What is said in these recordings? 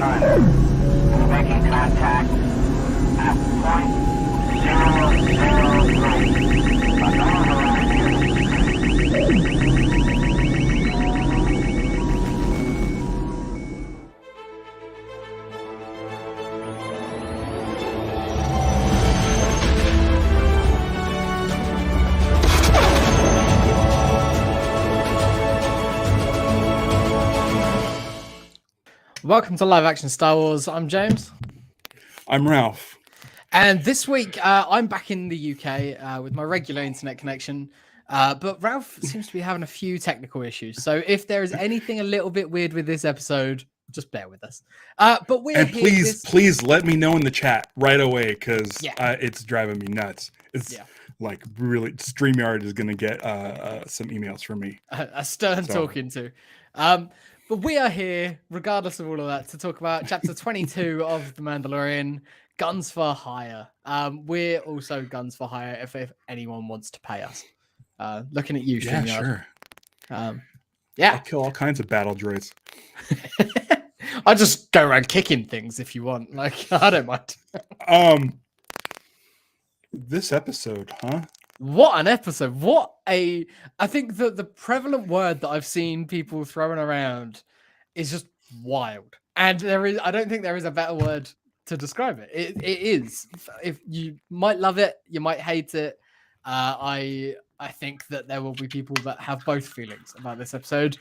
Pathfinder. Making contact at .003. Unknown horizon. Welcome to Live Action Star Wars. I'm James. I'm Ralph. And this week, I'm back in the UK with my regular internet connection. But Ralph seems to be having a few technical issues. So if there is anything a little bit weird with this episode, just bear with us. But we're and here please let me know in the chat right away because it's driving me nuts. It's like really StreamYard is going to get some emails from me. A stern talking to. But we are here, regardless of all of that, to talk about Chapter 22 of The Mandalorian, Guns for Hire. We're also Guns for Hire if anyone wants to pay us. Looking at you, StreamYard. Sure. I'll kill all kinds of battle droids. I'll just go around kicking things if you want. Like, I don't mind. This episode, huh? What an episode. I think that the prevalent word that I've seen people throwing around is just wild. And I don't think there is a better word to describe it. It is. If you might love it, you might hate it. I think that there will be people that have both feelings about this episode.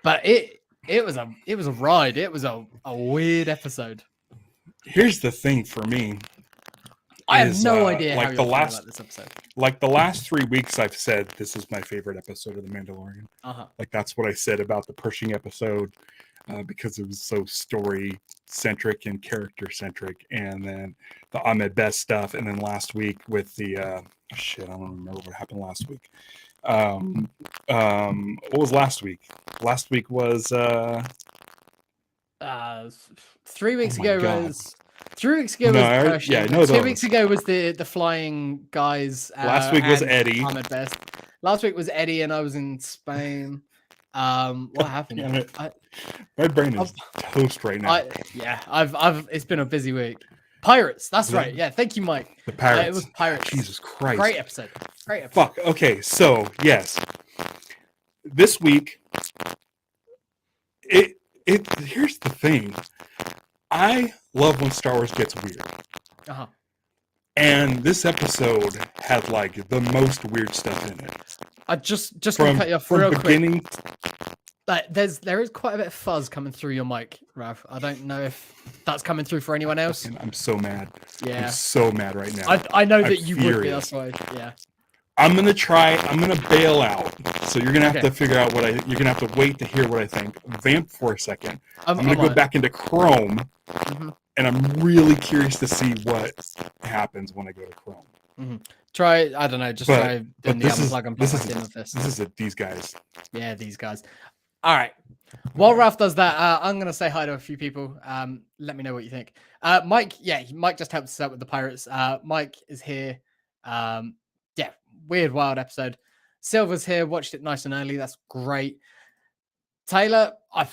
But it was a ride. It was a weird episode. Here's the thing for me. I have no idea like how you the feel last about this episode. Like the last 3 weeks, I've said this is my favorite episode of The Mandalorian. Like that's what I said about the Pershing episode because it was so story centric and character centric, and then the Ahmed Best stuff, and then last week with the I don't remember what happened last week. What was last week? Last week was 3 weeks ago God. was. 3 weeks ago was Pershing. 2 those. weeks ago was the flying guys. Last week was and Eddie. Ahmed Best. Last week was Eddie, and I was in Spain. What happened? My brain is toast right now. It's been a busy week. Pirates. That's right. Yeah. Thank you, Mike. The Pirates. It was Pirates. Jesus Christ. Great episode. Fuck. Okay. So yes, this week. Here's the thing. I love when Star Wars gets weird. And this episode had like the most weird stuff in it. I just to cut you off real beginning... quick. There is quite a bit of fuzz coming through your mic, Ralph. I don't know if that's coming through for anyone else. I'm so mad. Yeah. I'm so mad right now. I know that you would be. That's why. Yeah. I'm gonna bail out. So you're gonna have to figure out you're gonna have to wait to hear what I think. Vamp for a second. I'm gonna go back into Chrome, and I'm really curious to see what happens when I go to Chrome. Try, I don't know, try doing the unplug and plug this in with this. This is these guys. Yeah, these guys. All right. While Ralph does that, I'm gonna say hi to a few people. Let me know what you think. Mike, Mike just helped us out with the Pirates. Mike is here. Weird, wild episode. Silver's here, watched it nice and early. That's great. Taylor, I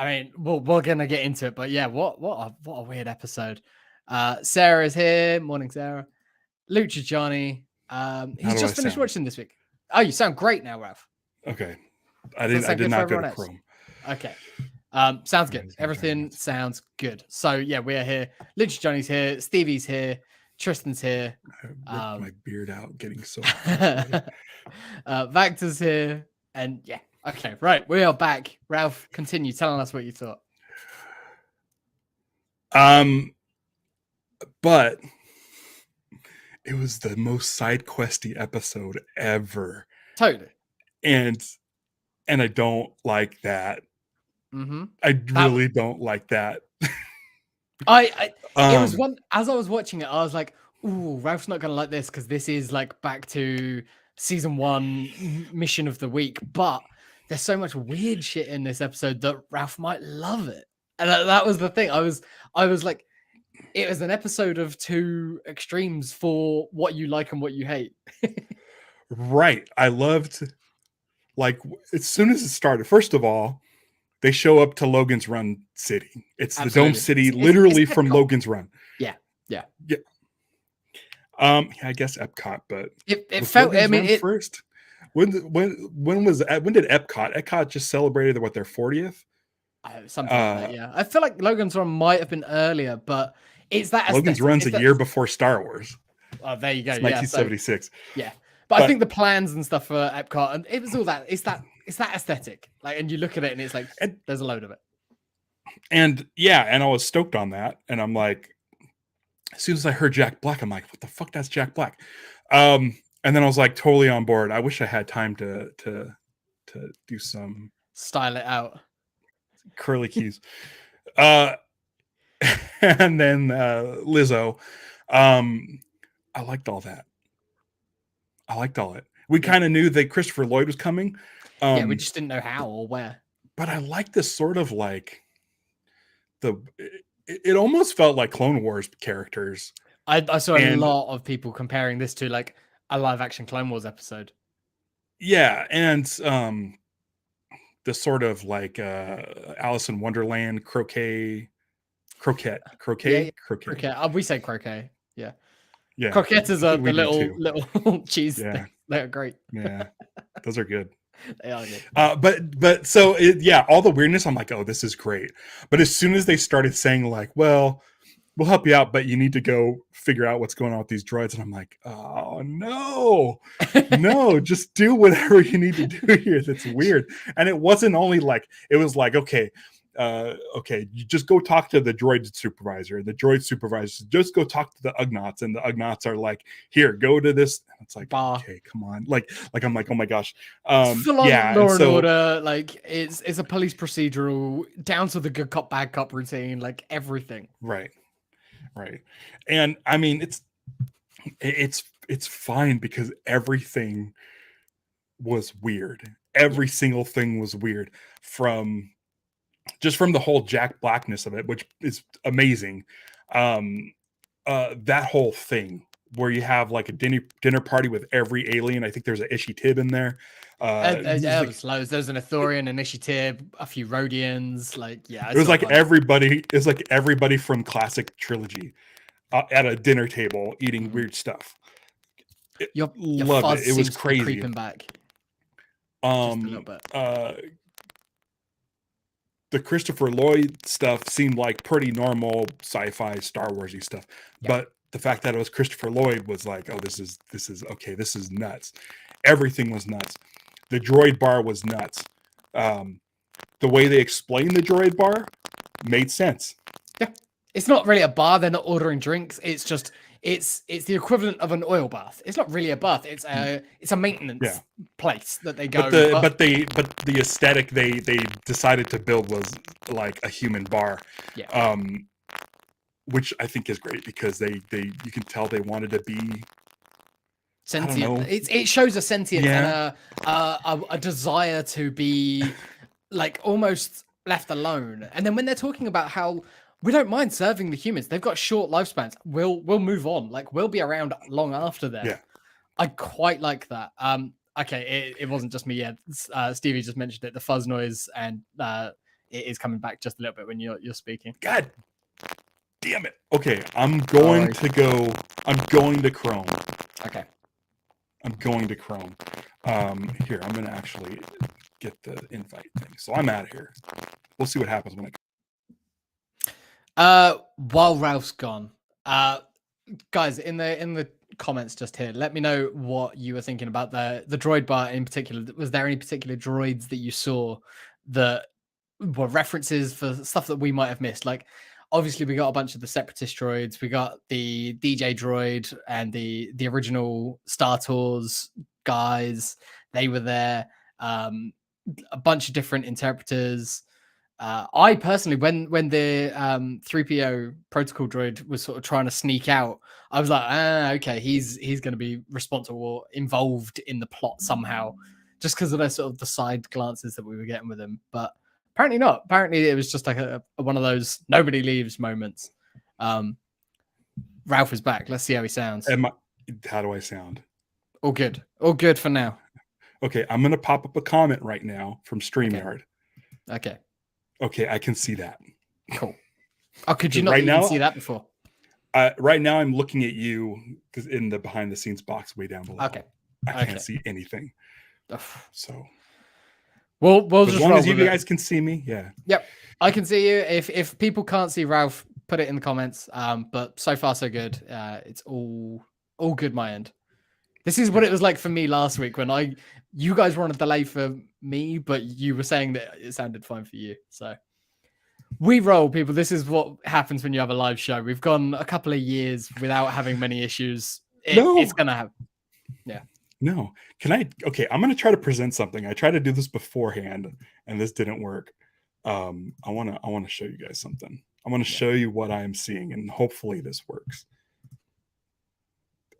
mean, we're gonna get into it, but yeah, what a weird episode. Sarah is here. Morning, Sarah. Lucha Johnny. He's just finished watching this week. Oh, you sound great now, Ralph. Okay. I did not go to Chrome. Okay. Sounds good. Everything sounds good. So yeah, we're here. Lucha Johnny's here. Stevie's here. Tristan's here. I ripped my beard out, getting so. Vactor's here, and yeah, okay, right, we are back. Ralph, continue telling us what you thought. But it was the most side questy episode ever. Totally. And I don't like that. I really don't like that. It was one as I was watching it, I was like, "Ooh, Ralph's not gonna like this because this is like back to season 1 mission of the week." But there's so much weird shit in this episode that Ralph might love it, and that was the thing. I was like, it was an episode of 2 extremes for what you like and what you hate. Right. I loved, like, as soon as it started. First of all, they show up to Logan's Run City. It's Absolutely. the Dome City, literally from Logan's Run. Yeah. I guess Epcot, but it felt. Logan's I mean, Run first. When did Epcot just celebrated their 40th? Something like that. Yeah, I feel like Logan's Run might have been earlier, but it's that Logan's Run's a year before Star Wars. Oh, there you go. It's 1976. Yeah, but I think the plans and stuff for Epcot, and it was all that. It's that aesthetic. Like, and you look at it, and it's like there's a load of it. And I was stoked on that, and I'm like, as soon as I heard Jack Black, I'm like, what the fuck? That's Jack Black. And then I was like, totally on board. I wish I had time to do some style it out, curly keys. And then Lizzo. I liked all that. We kind of knew that Christopher Lloyd was coming. We just didn't know how or where. But I like this sort of like it almost felt like Clone Wars characters. I saw a lot of people comparing this to like a live action Clone Wars episode. Yeah, and the sort of like Alice in Wonderland croquet. Croquet. We say croquet. Yeah. Croquettes is the little cheese thing. They're great. Yeah, those are good. They are good. But so all the weirdness, I'm like, oh, this is great. But as soon as they started saying like, well, we'll help you out, but you need to go figure out what's going on with these droids, and I'm like, oh no, just do whatever you need to do here. That's weird. And it wasn't only like, it was like, okay, you just go talk to the droid supervisor, and the droid supervisor just go talk to the Ugnaughts, and the Ugnaughts are like, here, go to this. It's like, okay, come on, like I'm like, oh my gosh, Law and Order, like it's a police procedural down to the good cop bad cop routine, like everything. Right. And I mean, it's fine because everything was weird. Every single thing was weird, from the whole Jack Blackness of it, which is amazing. That whole thing where you have like a dinner party with every alien. I think there's an Ishi-Tib in there. There was loads. There's an Ithorian, an Ishi-Tib, a few Rhodians. It was like everybody. It's like everybody from classic trilogy at a dinner table eating weird stuff. Your love it. It was crazy. Creeping back. Just a little bit. The Christopher Lloyd stuff seemed like pretty normal sci-fi Star Warsy stuff, but the fact that it was Christopher Lloyd was like, oh, this is okay. This is nuts. Everything was nuts. The droid bar was nuts. The way they explained the droid bar made sense. Yeah, it's not really a bar. They're not ordering drinks. It's just it's the equivalent of an oil bath. It's not really a bath. It's a maintenance place that they go. But the aesthetic they decided to build was like a human bar. Yeah. Which I think is great because you can tell they wanted to be sentient. It shows a sentience and a desire to be like almost left alone. And then when they're talking about how we don't mind serving the humans, they've got short lifespans. We'll move on. Like we'll be around long after them. Yeah. I quite like that. Okay, it wasn't just me yet. Stevie just mentioned it. The fuzz noise and it is coming back just a little bit when you're speaking. God damn it. Okay, I'm going to Chrome. Okay. I'm going to Chrome. Here, I'm going to actually get the invite thing. So I'm out of here. We'll see what happens when while Ralph's gone, guys, in the comments just here, let me know what you were thinking about the droid bar in particular. Was there any particular droids that you saw that were references for stuff that we might have missed? Like, obviously, we got a bunch of the Separatist droids. We got the DJ droid and the original Star Tours guys. They were there. A bunch of different interpreters. I personally, when the 3PO protocol droid was sort of trying to sneak out, I was like, okay, he's going to be responsible or involved in the plot somehow, just because of the side glances that we were getting with him. But apparently not. Apparently it was just like one of those nobody leaves moments. Ralph is back. Let's see how he sounds. How do I sound? All good. All good for now. Okay, I'm going to pop up a comment right now from StreamYard. Okay. Okay, I can see that. Cool. Oh, could you not right even now, see that before? Right now, I'm looking at you in the behind the scenes box way down below. Okay. I can't see anything. So we'll as just long roll as you with guys it. can see me, yeah. Yep, I can see you. If people can't see Ralph, put it in the comments. But so far so good. It's all good my end. This is what it was like for me last week when you guys were on a delay for me, but you were saying that it sounded fine for you. So we roll, people. This is what happens when you have a live show. We've gone a couple of years without having many issues. It's gonna happen. Yeah. No. Okay, I'm gonna try to present something. I tried to do this beforehand and this didn't work. I wanna show you guys something. I want to show you what I am seeing, and hopefully this works.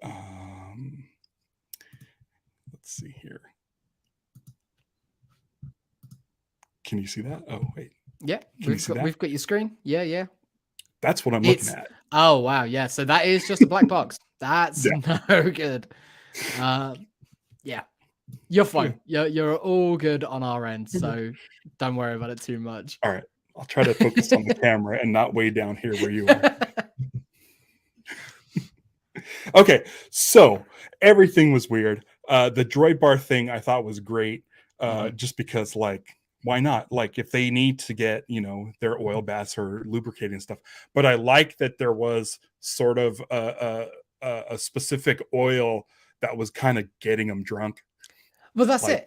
Let's see here. Can you see that? Oh, wait. Yeah, we've got your screen. Yeah. That's what I'm looking at. Oh, wow. Yeah, so that is just a black box. That's no good. Yeah. You're fine. You're all good on our end, so don't worry about it too much. All right. I'll try to focus on the camera and not way down here where you are. Okay, so everything was weird. The droid bar thing I thought was great, just because, like, why not? Like, if they need to get, their oil baths or lubricating stuff. But I like that there was sort of a specific oil that was kind of getting them drunk. Well, that's it.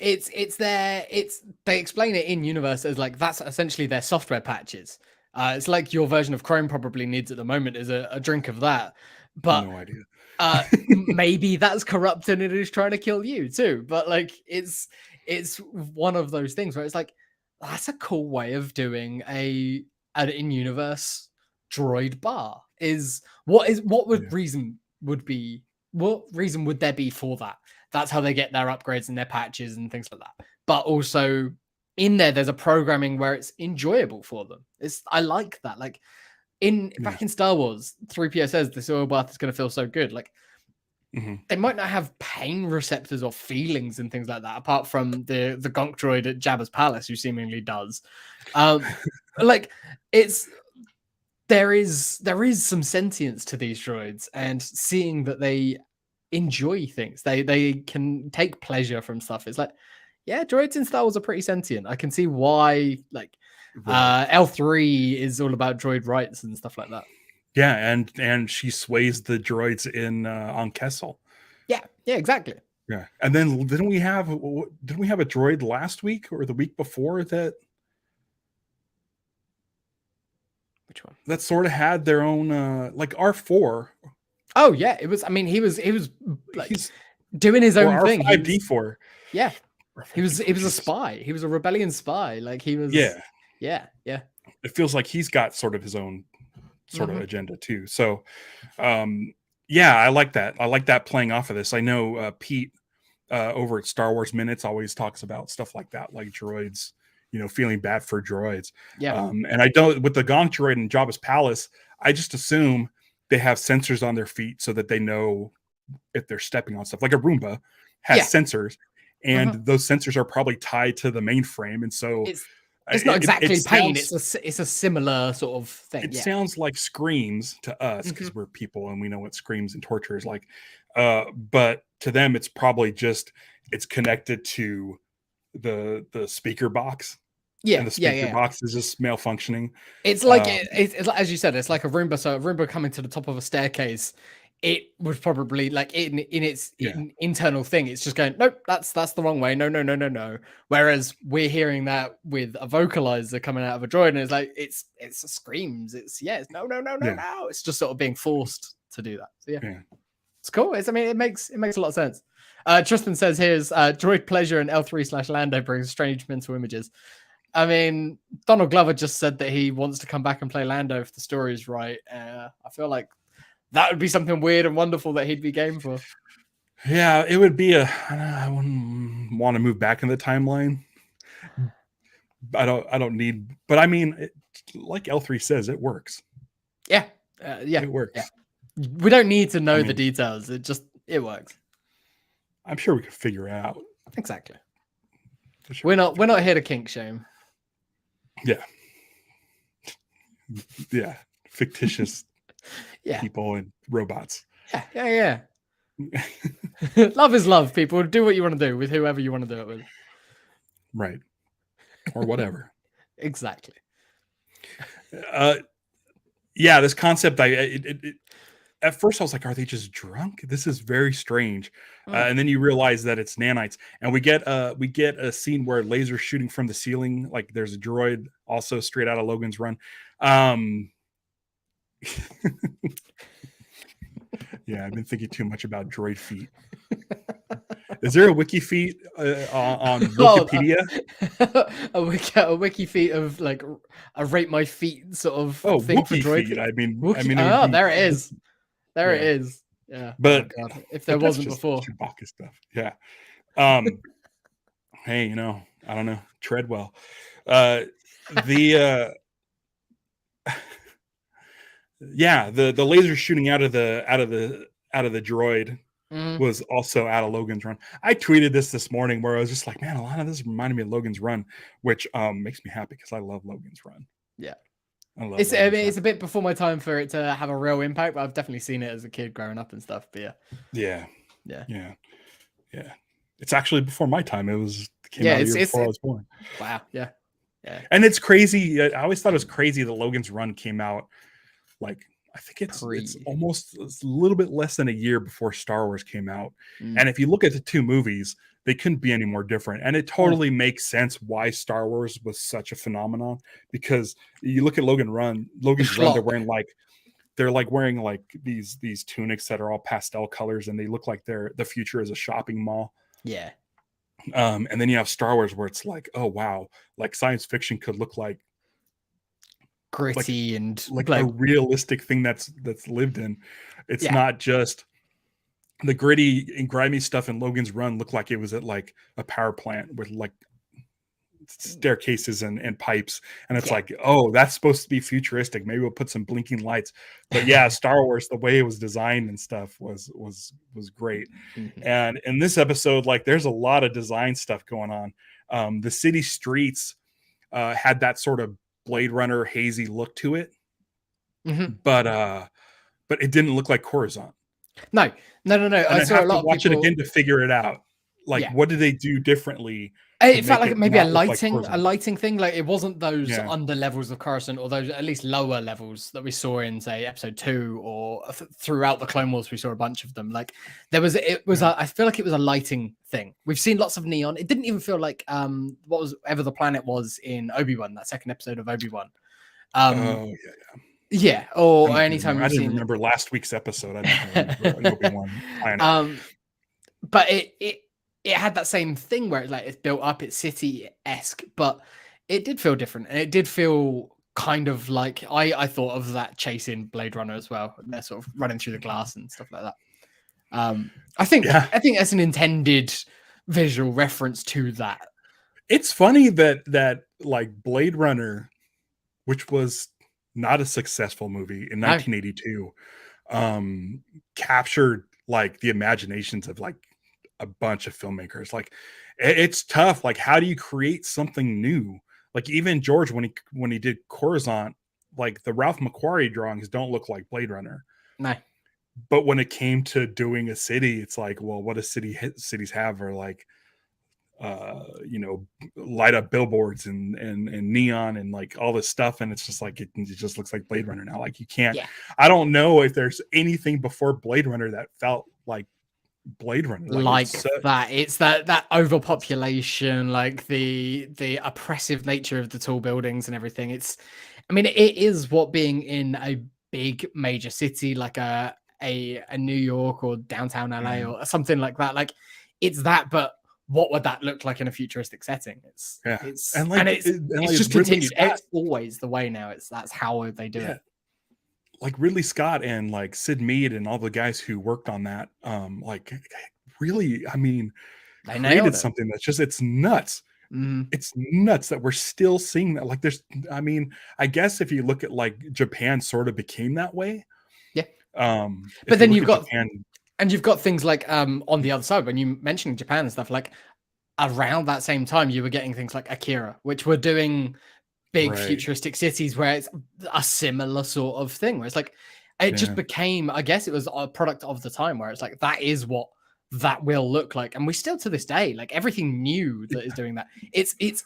They explain it in universe as like that's essentially their software patches. It's like your version of Chrome probably needs at the moment is a drink of that. But no idea. Maybe that's corrupt and it is trying to kill you too. But like it's one of those things where it's like that's a cool way of doing an in-universe droid bar. What reason would there be for that? That's how they get their upgrades and their patches and things like that. But also in there's a programming where it's enjoyable for them. I like that. Like back in Star Wars, 3PO says this oil bath is going to feel so good. Like they might not have pain receptors or feelings and things like that, apart from the gonk droid at Jabba's palace, who seemingly does. Like there is some sentience to these droids, and seeing that they enjoy things, they can take pleasure from stuff. It's like, yeah, droids in Star Wars are pretty sentient. I can see why, like, L3 is all about droid rights and stuff like that. Yeah, and she sways the droids in on Kessel. Yeah, exactly. Yeah, and then didn't we have a droid last week or the week before that? Which one? That sort of had their own like R4. Oh yeah, it was. I mean, he was like doing his own thing. R5D4. Yeah, he was a spy. He was a rebellion spy. Like he was. Yeah. It feels like he's got sort of his own sort of agenda too. So, yeah, I like that. I like that playing off of this. I know Pete over at Star Wars Minutes always talks about stuff like that, like droids, feeling bad for droids. Yeah. And I don't, with the gonk droid in Jabba's palace, I just assume they have sensors on their feet so that they know if they're stepping on stuff. Like a Roomba has sensors, and those sensors are probably tied to the mainframe, and so it's not exactly pain. It's a similar sort of thing. It sounds like screams to us because we're people and we know what screams and torture is like. But to them, it's probably just it's connected to the speaker box. Yeah, and the speaker box is just malfunctioning. It's like it's as you said, it's like a Roomba. So a Roomba coming to the top of a staircase, it was probably like in its internal thing. It's just going, nope, that's the wrong way. No. Whereas we're hearing that with a vocalizer coming out of a droid, and it's like it's screams. It's no. It's just sort of being forced to do that. So yeah. It's cool. It makes a lot of sense. Tristan says here's droid pleasure and L3/Lando brings strange mental images. I mean, Donald Glover just said that he wants to come back and play Lando if the story is right. I feel like that would be something weird and wonderful that he'd be game for. Yeah, it would be I wouldn't want to move back in the timeline. I don't need, but I mean, like L3 says, it works. Yeah, it works. Yeah. We don't need to know the details. It works. I'm sure we could figure it out. Exactly. Sure. We're not here to kink shame. Yeah. Yeah, fictitious Yeah. people and robots. Yeah. Love is love, people. Do what you want to do with whoever you want to do it with. Right. Or whatever. Exactly. Yeah, this concept, at first I was like, are they just drunk? This is very strange. And then you realize that it's nanites, and we get a scene where lasers shooting from the ceiling. Like there's a droid also straight out of Logan's Run. Yeah, I've been thinking too much about droid feet. Is there a wiki feet on Wikipedia? A wiki feet of like a rate my feet sort of thing for droid feet. I mean, oh, there it is. There it is. Yeah, but oh God. If there wasn't before, Chewbacca stuff. Yeah. Hey, I don't know. Treadwell. Yeah, the laser shooting out of the droid was also out of Logan's Run. I tweeted this morning where I was just like, man, a lot of this reminded me of Logan's Run, which makes me happy because I love Logan's Run. Yeah. I love it's a bit before my time for it to have a real impact, but I've definitely seen it as a kid growing up and stuff. But yeah. It's actually before my time. It came out a year before I was born. Wow. Yeah. And it's crazy. I always thought it was crazy that Logan's Run came out like, I think it's almost a little bit less than a year before Star Wars came out. And if you look at the two movies, they couldn't be any more different. And it totally makes sense why Star Wars was such a phenomenon, because you look at Logan's Run, they're wearing like these tunics that are all pastel colors, and they look like the future is a shopping mall. Yeah. And then you have Star Wars where it's like, oh wow, like science fiction could look like gritty and like a realistic thing that's lived in. It's not just the gritty and grimy stuff in Logan's Run looked like it was at like a power plant with like staircases and pipes, and it's like, oh, that's supposed to be futuristic. Maybe we'll put some blinking lights. But yeah, Star Wars, the way it was designed and stuff was great. And in this episode, like there's a lot of design stuff going on. The city streets had that sort of Blade Runner hazy look to it, but it didn't look like Coruscant. No. I saw a lot of watch it again to figure it out. Like, what did they do differently? It felt like maybe a lighting thing. Like it wasn't those under levels of Coruscant, or those at least lower levels that we saw in, say, episode 2, or throughout the Clone Wars. We saw a bunch of them. Like I feel like it was a lighting thing. We've seen lots of neon. It didn't even feel like whatever the planet was in Obi-Wan, that second episode of Obi-Wan. Yeah, or anytime I didn't remember last week's episode. I didn't remember Obi-Wan planet. But it had that same thing where it's built up, it's city-esque, but it did feel different, and it did feel kind of like I thought of that chase in Blade Runner as well. They're sort of running through the glass and stuff like that. I think that's an intended visual reference to that. It's funny that like Blade Runner, which was not a successful movie in 1982, captured like the imaginations of like a bunch of filmmakers. Like it's tough. Like, how do you create something new? Like even George, when he did Coruscant, like the Ralph McQuarrie drawings don't look like Blade Runner. No. But when it came to doing a city, it's like, well, what do cities have? Are like, light up billboards and neon and like all this stuff, and it's just like it just looks like Blade Runner now. Like you can't. Yeah. I don't know if there's anything before Blade Runner that felt like Blade Runner, it's that overpopulation, like the oppressive nature of the tall buildings and everything. It is what being in a big major city like a New York or downtown LA or something like that. Like it's that, but what would that look like in a futuristic setting? It's just continued. It's always the way now. That's how they do it. Like Ridley Scott and like Sid Mead and all the guys who worked on that, really, they created something that's just, it's nuts. It's nuts that we're still seeing that. Like I guess if you look at like Japan sort of became that way. Yeah. But then you've got things like on the other side, when you mentioned Japan and stuff, like around that same time, you were getting things like Akira, which were doing big futuristic cities where it's a similar sort of thing, where it's like it just became, I guess it was a product of the time where it's like that is what that will look like, and we still to this day, like everything new that is doing that. It's great.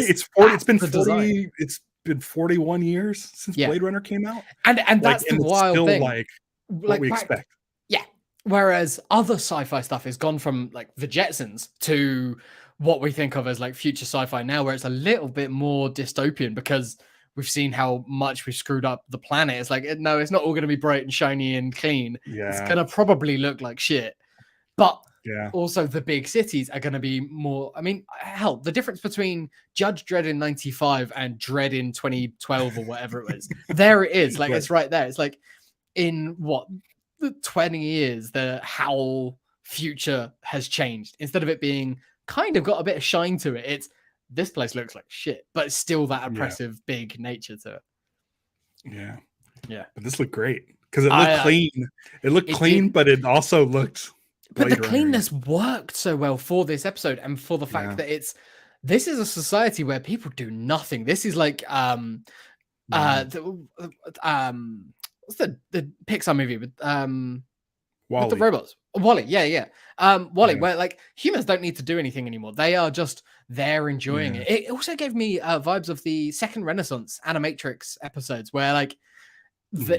It's been 40. Design. It's been 41 years since Blade Runner came out, and that's the wild still thing. Like what we expect. Yeah. Whereas other sci-fi stuff has gone from like the Jetsons to what we think of as like future sci-fi now, where it's a little bit more dystopian because we've seen how much we've screwed up the planet. It's like, no, it's not all going to be bright and shiny and clean. It's going to probably look like shit. But also the big cities are going to be more, I mean, hell, the difference between Judge Dredd in 95 and Dredd in 2012 or whatever it was, there it is. Like, it's right there. It's like in what, the 20 years, the how future has changed. Instead of it being kind of got a bit of shine to it, it's this place looks like shit, but it's still that oppressive big nature to it. But this looked great because it looked clean. It looked clean, but it also looked, but the cleanness worked so well for this episode, and for the fact that this is a society where people do nothing. This is like what's the Pixar movie with with the robots? WALL-E, WALL-E, where like humans don't need to do anything anymore. They are just there enjoying it. It also gave me vibes of the Second Renaissance Animatrix episodes, where like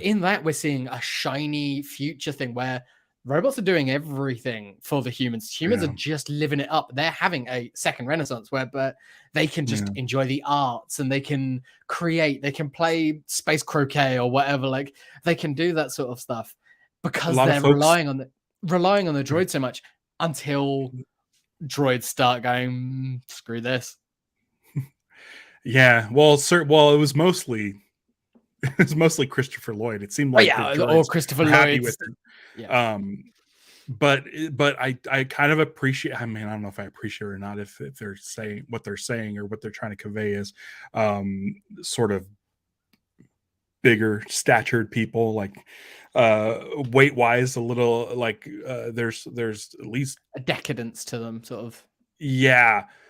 in that we're seeing a shiny future thing where robots are doing everything for the humans. Humans are just living it up. They're having a second renaissance where they can just enjoy the arts, and they can create, they can play space croquet or whatever. Like they can do that sort of stuff because they're relying on the droid so much, until droids start going, screw this. Well, it was mostly Christopher Lloyd. It seemed like or Christopher Lloyd. But I kind of appreciate, I mean, I don't know if I appreciate it or not, if they're saying what they're saying or what they're trying to convey is sort of bigger statured people, like weight wise a little, like there's at least a decadence to them, sort of.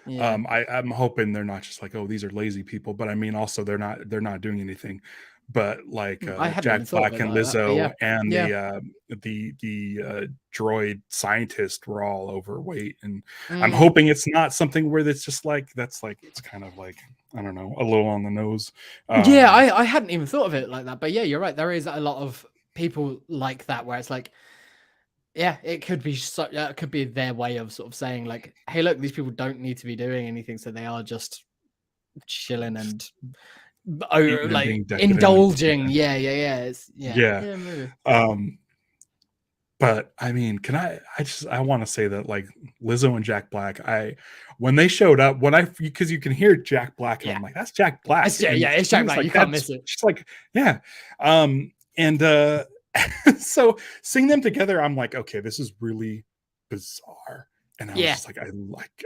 I'm hoping they're not just like, oh, these are lazy people, but I mean also they're not doing anything. But like Jack Black and Lizzo and the droid scientist were all overweight, and I'm hoping it's not something where it's just like it's kind of like, I don't know, a little on the nose. I hadn't even thought of it like that, but yeah, you're right. There is a lot of people like that where it's like, it could be it could be their way of sort of saying like, hey, look, these people don't need to be doing anything, so they are just chilling and like indulging. But I mean, I want to say that like Lizzo and Jack Black, when they showed up, because you can hear Jack Black, and I'm like, that's Jack Black. It's Jack Black. You can't miss it. Just like, and so seeing them together, I'm like, okay, this is really bizarre. And I was just like,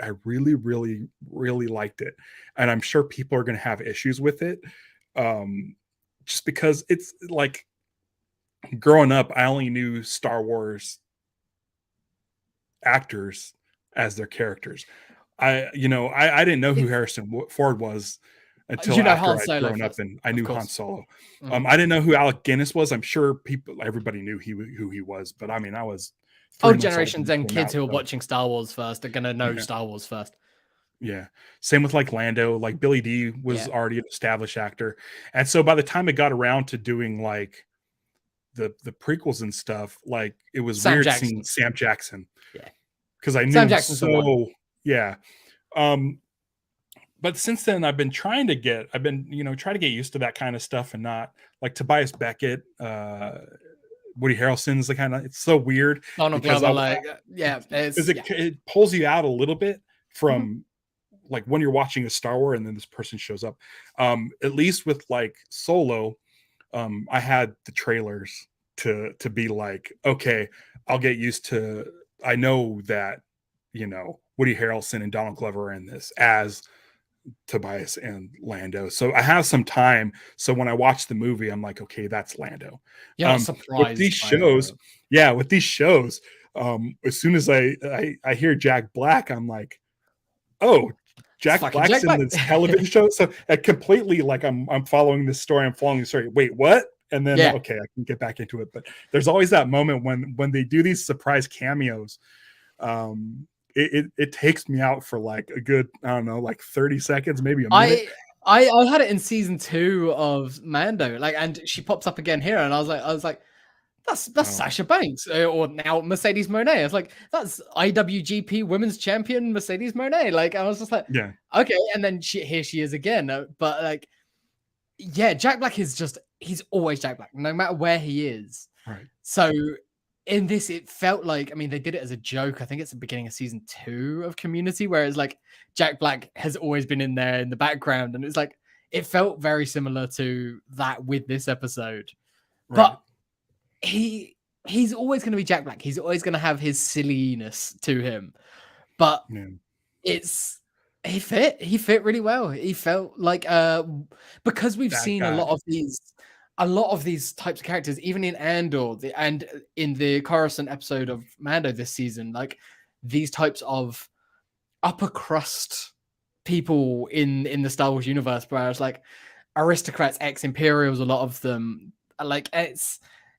I really, really, really liked it. And I'm sure people are going to have issues with it. Just because it's like, growing up, I only knew Star Wars actors as their characters. I didn't know who Harrison Ford was until after I'd grown up, and I knew Han Solo. I didn't know who Alec Guinness was. I'm sure everybody knew who he was, but I mean, I was generations and kids who are watching Star Wars first are gonna know Star Wars first. Same with like Lando. Like Billy D was already an established actor, and so by the time it got around to doing like the prequels and stuff, like it was weird seeing Sam Jackson. Because I knew Sam Jackson's but since then I've been trying to get used to that kind of stuff, and not like Tobias Beckett, Woody Harrelson's the kind of, it's so weird. Donald Glover, it pulls you out a little bit from like when you're watching a Star Wars and then this person shows up. At least with like Solo, I had the trailers to be like, okay, I'll get used to, I know that, Woody Harrelson and Donald Glover are in this as Tobias and Lando. So I have some time. So when I watch the movie, I'm like, okay, that's Lando. Surprised with these shows, as soon as I hear Jack Black, I'm like, oh, Jack Black's in this television show. So completely like I'm following this story. I'm following the story. Wait, what? And then okay, I can get back into it. But there's always that moment when they do these surprise cameos. It takes me out for like a good, I don't know, like 30 seconds, maybe a minute. I had it in season 2 of Mando, like, and she pops up again here, and I was like, that's Sasha Banks, or now Mercedes Moné. I was like, that's IWGP Women's Champion Mercedes Moné. Like, I was just like, yeah, okay. And then here she is again. But like, yeah, Jack Black is he's always Jack Black, no matter where he is. Right. So in this, it felt like, I mean, they did it as a joke. I think it's the beginning of season 2 of Community, where it's like Jack Black has always been in there in the background, and it's like it felt very similar to that with this episode. Right. But he's always going to be Jack Black. He's always going to have his silliness to him. But he fit really well. He felt like because we've seen a lot of these types of characters, even in Andor and in the Coruscant episode of Mando this season, like these types of upper crust people in the Star Wars universe, where it's like aristocrats, ex-Imperials, a lot of them, like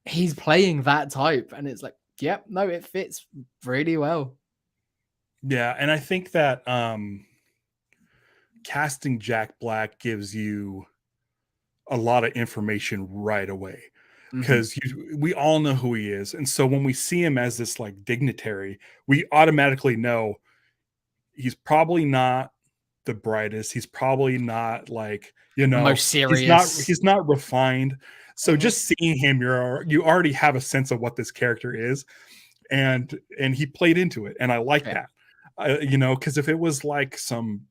he's playing that type, and it's like, yep, no, it fits really well. Yeah, and I think that casting Jack Black gives you a lot of information right away, because we all know who he is, and so when we see him as this like dignitary, we automatically know he's probably not the brightest. He's probably not like, most serious. He's not refined. So just seeing him, you already have a sense of what this character is, and he played into it, and I like that. Because if it was like some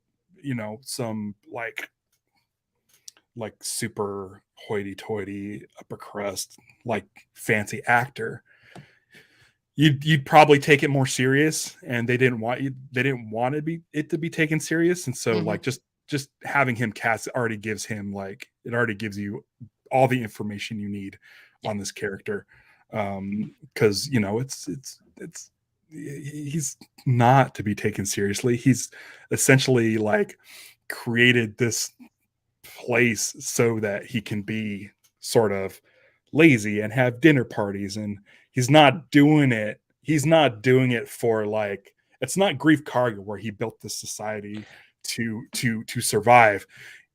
like super hoity-toity upper crust like fancy actor, you'd probably take it more serious, and they didn't want it to be taken serious, and so like just having him cast already gives you all the information you need on this character, because he's not to be taken seriously. He's essentially like created this place so that he can be sort of lazy and have dinner parties, and he's not doing it for like, it's not Grief Karga where he built this society to survive.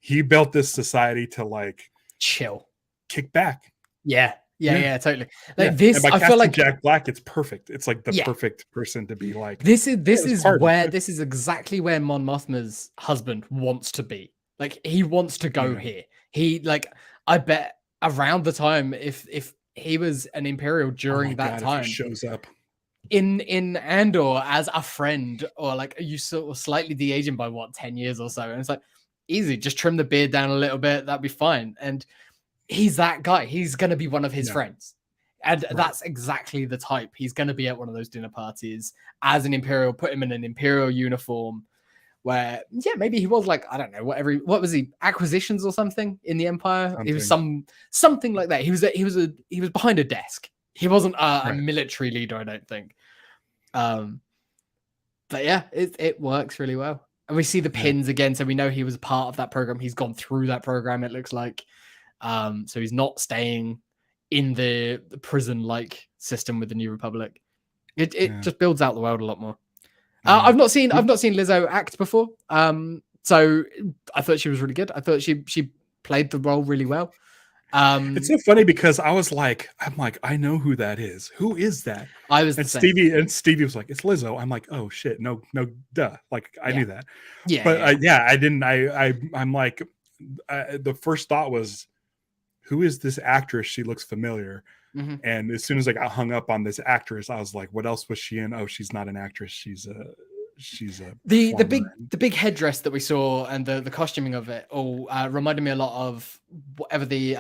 He built this society to like chill, kick back. Yeah, totally. Like this, and by I feel like Jack Black, it's perfect. It's like the perfect person to be like. This is exactly where Mon Mothma's husband wants to be. Like he wants to go here. He like, I bet around the time if he was an Imperial during that time, if he shows up in Andor as a friend, or like you sort of slightly de-age him by 10 years or so, and it's like easy, just trim the beard down a little bit, that'd be fine. And he's that guy. He's going to be one of his friends. And that's exactly the type. He's going to be at one of those dinner parties as an Imperial, put him in an Imperial uniform where, maybe he was like, I don't know, what was he, acquisitions or something in the Empire? He was something like that. He was behind a desk. He wasn't a military leader, I don't think. But yeah, it works really well. And we see the pins again, so we know he was a part of that program. He's gone through that program, it looks like. So he's not staying in the prison-like system with the New Republic. It just builds out the world a lot more. I've not seen Lizzo act before, so I thought she was really good. I thought she played the role really well. It's so funny because I'm like, I know who that is. Who is that? Stevie was like, it's Lizzo. I'm like, oh shit, no, duh. Like I knew that. I didn't. I'm like, the first thought was, who is this actress? She looks familiar. And as soon as I got hung up on this actress, I was like, what else was she in? Oh, she's not an actress. She's a the big headdress that we saw and the costuming of it all reminded me a lot of whatever the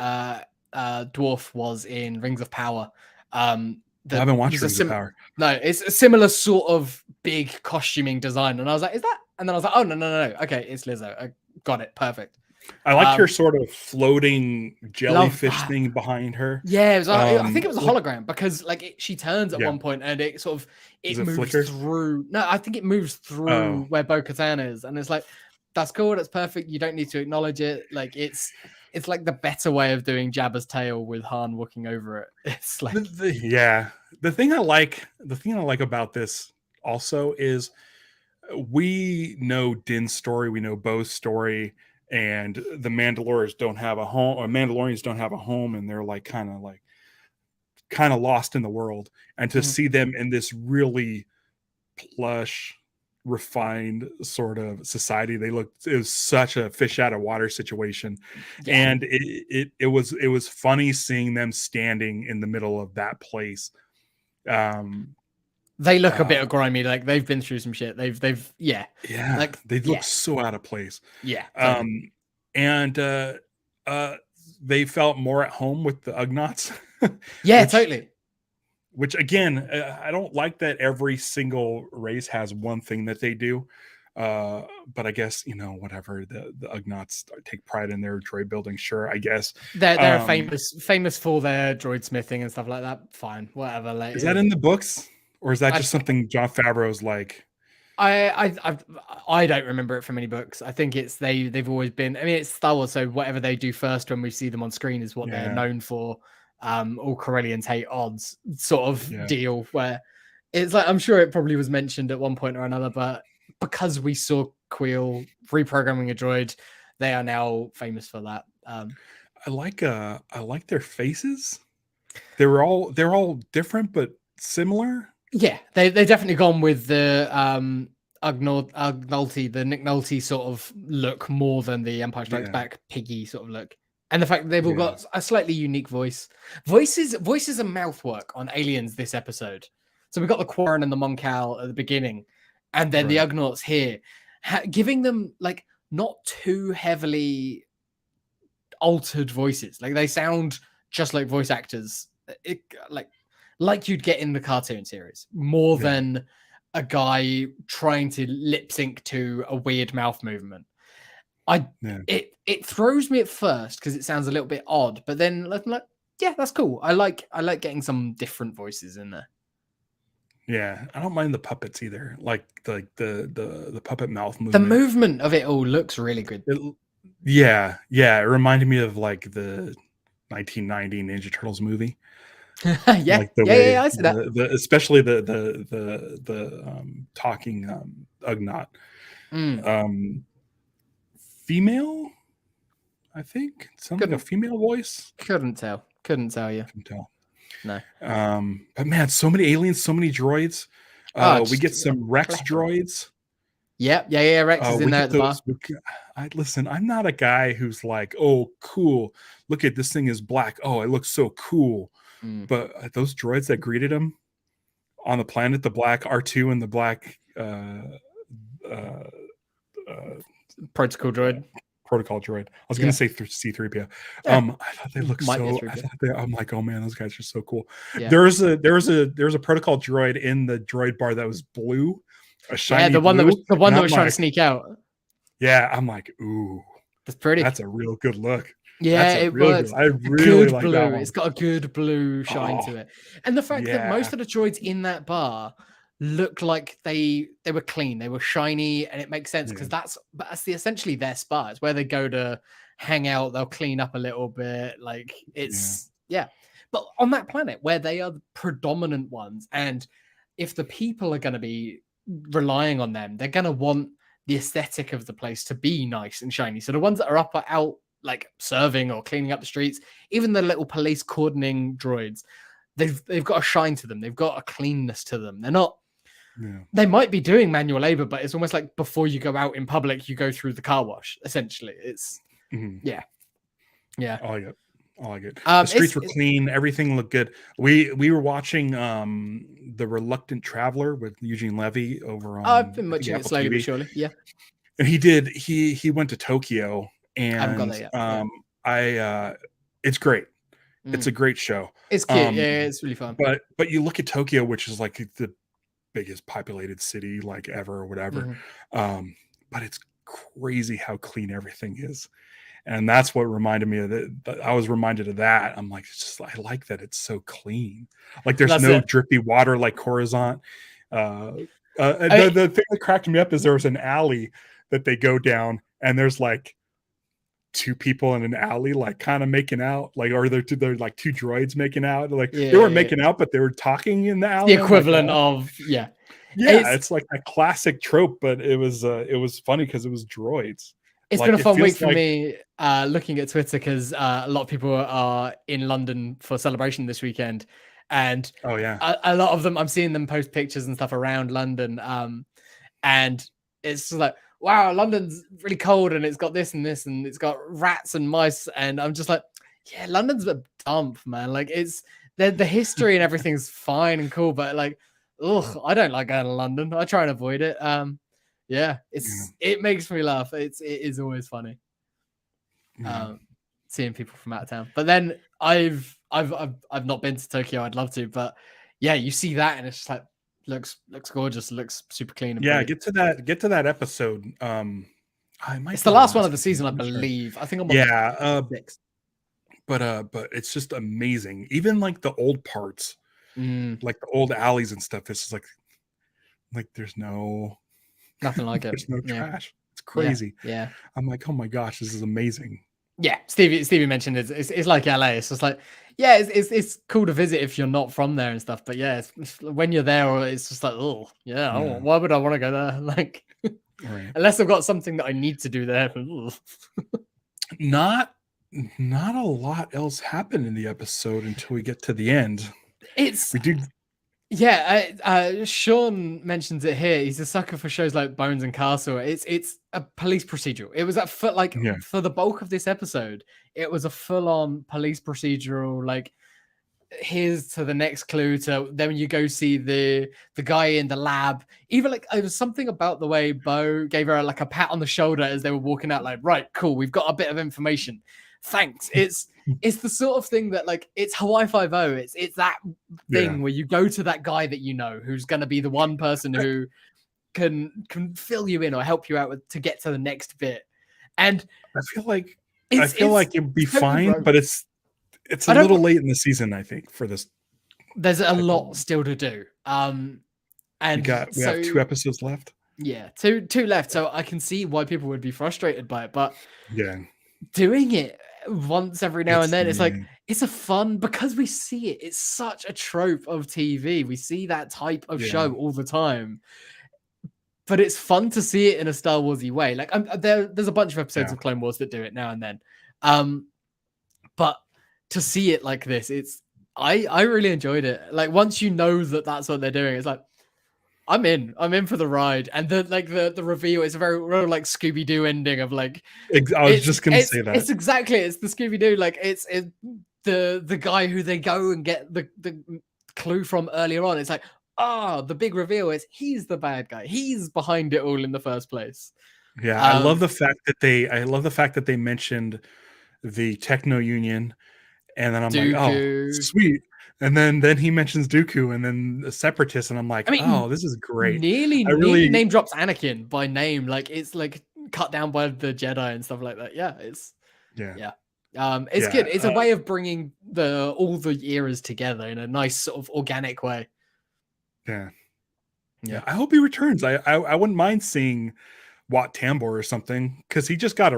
dwarf was in Rings of Power. I haven't watched Rings of Power. No, it's a similar sort of big costuming design, and I was like, is that? And then I was like, oh no, okay, it's Lizzo. I got it, perfect. I liked her sort of floating jellyfish thing behind her. Yeah, it was, I think it was a hologram, because like she turns at one point and it sort of moves through. No, I think it moves through where Bo-Katan is, and it's like that's cool. That's perfect. You don't need to acknowledge it. Like it's like the better way of doing Jabba's tale with Han walking over it. It's like the thing I like about this also is we know Din's story, we know Bo's story, and the Mandalorians don't have a home, or Mandalorians don't have a home, and they're kind of lost in the world. And to see them in this really plush, refined sort of society, it was such a fish out of water situation. And it was funny seeing them standing in the middle of that place. They look a bit grimy, like they've been through some shit. They've like they look so out of place. And they felt more at home with the Ugnaughts. Totally. Which again, I don't like that every single race has one thing that they do. But I guess, whatever, the Ugnaughts take pride in their droid building. Sure, I guess they're famous for their droid smithing and stuff like that. Fine, whatever. Like, is that in the books, or is that just something Jon Favreau's like? I don't remember it from any books. I think it's they've always been. I mean, it's Star Wars, so whatever they do first when we see them on screen is what they're known for. All Corellians hate odds sort of deal, where it's like, I'm sure it probably was mentioned at one point or another, but because we saw Queel reprogramming a droid, they are now famous for that. I like their faces. They're all different but similar. Yeah, they definitely gone with the Ugnaughty, the Nick Nolte sort of look more than the Empire Strikes Back piggy sort of look. And the fact that they've all got a slightly unique voice. Voices and mouthwork on aliens this episode. So we've got the Quarren and the Moncal at the beginning, and then the Ugnaughts here, giving them like not too heavily altered voices. Like they sound just like voice actors. Like you'd get in the cartoon series, more than a guy trying to lip sync to a weird mouth movement. It throws me at first because it sounds a little bit odd, but then I'm like, yeah, that's cool. I like getting some different voices in there. Yeah, I don't mind the puppets either. Like the puppet mouth movement. The movement of it all looks really good. It reminded me of like the 1990 Ninja Turtles movie. Like I see that. Especially the talking Ugnaught. Female, I think. Sounded like a female voice. Couldn't tell you. Couldn't tell. No. But man, so many aliens, so many droids. We get some Rex droids. Yeah. Rex is in there at the bar. Listen, I'm not a guy who's like, oh, cool. Look at this thing is black. Oh, it looks so cool. But those droids that greeted him on the planet, the black R2 and the black protocol droid. I was going to say C-3PO. I thought they looked I'm like, oh man, those guys are so cool. Yeah. There's a protocol droid in the droid bar that was blue, a shiny the one blue, that was trying to sneak out. Yeah, I'm like, ooh, that's pretty. That's a real good look. Yeah, it was. I really like blue. That one. It's got a good blue shine to it, and the fact that most of the droids in that bar look like they were clean, they were shiny, and it makes sense because that's essentially their spa. It's where they go to hang out. They'll clean up a little bit, like it's But on that planet where they are the predominant ones, and if the people are going to be relying on them, they're going to want the aesthetic of the place to be nice and shiny. So the ones that are out like serving or cleaning up the streets, even the little police cordoning droids, they've got a shine to them. They've got a cleanness to them. They're not. They might be doing manual labor, but it's almost like before you go out in public, you go through the car wash. Essentially, it's yeah. I like it. The streets were clean. Everything looked good. We were watching The Reluctant Traveler with Eugene Levy over on. I've been watching it slowly but surely. Yeah. And he went to Tokyo, and I haven't gone there yet. It's great. It's a great show. It's cute. It's really fun. But you look at Tokyo, which is like the biggest populated city like ever or whatever. But it's crazy how clean everything is. And that's what reminded me of it. I was reminded of that. I'm like, I like that it's so clean. Like there's drippy water like Coruscant. The thing that cracked me up is there was an alley that they go down, and there's like two people in an alley, like kind of making out, like, or they're like two droids making out, like they weren't making out, but they were talking in the alley. The equivalent of yeah, it's, it's like a classic trope, but it was funny because it was droids. It's like, been a fun week for like, me looking at Twitter because a lot of people are in London for celebration this weekend, and oh yeah, a lot of them, I'm seeing them post pictures and stuff around London, and it's just like, wow, London's really cold and it's got this and this and it's got rats and mice, and I'm just like, yeah, London's a dump, man. Like, it's the history and everything's fine and cool, but like, ugh, I don't like going to London. I try and avoid it. Yeah, it makes me laugh. It is always funny. Seeing people from out of town. But then I've not been to Tokyo. I'd love to, but yeah, you see that and it's just like looks gorgeous, looks super clean. And get to that episode. It's the last one of the season, I believe. Sure. I think I'm on 6. But it's just amazing. Even like the old parts, like the old alleys and stuff. This is like there's nothing like it. There's no trash. It's crazy. Yeah. I'm like, oh my gosh, this is amazing. Yeah, Stevie mentioned it's like LA. It's just like, yeah, it's cool to visit if you're not from there and stuff. But yeah, it's when you're there, it's just like, oh yeah, why would I want to go there? Like, unless I've got something that I need to do there. Not a lot else happened in the episode until we get to the end. We do. Yeah, Sean mentions it here. He's a sucker for shows like Bones and Castle. It's a police procedural. It was for the bulk of this episode, it was a full-on police procedural. Like, here's to the next clue. To then you go see the guy in the lab. Even like, it was something about the way Bo gave her like a pat on the shoulder as they were walking out. Like, right, cool, we've got a bit of information. Thanks. It's the sort of thing that, like, it's Hawaii Five-0. It's that thing where you go to that guy that you know who's going to be the one person who can fill you in or help you out to get to the next bit. And I feel like it'd be fine, but it's a little late in the season, I think, for this. There's a lot still to do. And we have 2 episodes left. Yeah, two left. So I can see why people would be frustrated by it, but yeah, doing it once every now and then, it's like, it's a fun, because we see it. It's such a trope of TV. We see that type of show all the time, but it's fun to see it in a Star Warsy way. Like, there's a bunch of episodes of Clone Wars that do it now and then, but to see it like this, I really enjoyed it. Like, once you know that that's what they're doing, it's like, I'm in for the ride. And the reveal is a very real, like, Scooby-Doo ending of like, I was just gonna say that. It's the Scooby-Doo. Like, it's the guy who they go and get the clue from earlier on. It's like, the big reveal is he's the bad guy. He's behind it all in the first place. Yeah, I love the fact that they mentioned the Techno Union, and then I'm Dooku. like, oh, sweet. And then he mentions Dooku, and then the Separatists, and I'm like, oh, this is great. Nearly name drops Anakin by name, like it's like cut down by the Jedi and stuff like that. Yeah, it's it's good. It's a way of bringing all the eras together in a nice sort of organic way. Yeah. I hope he returns. I wouldn't mind seeing Wat Tambor or something, because he just got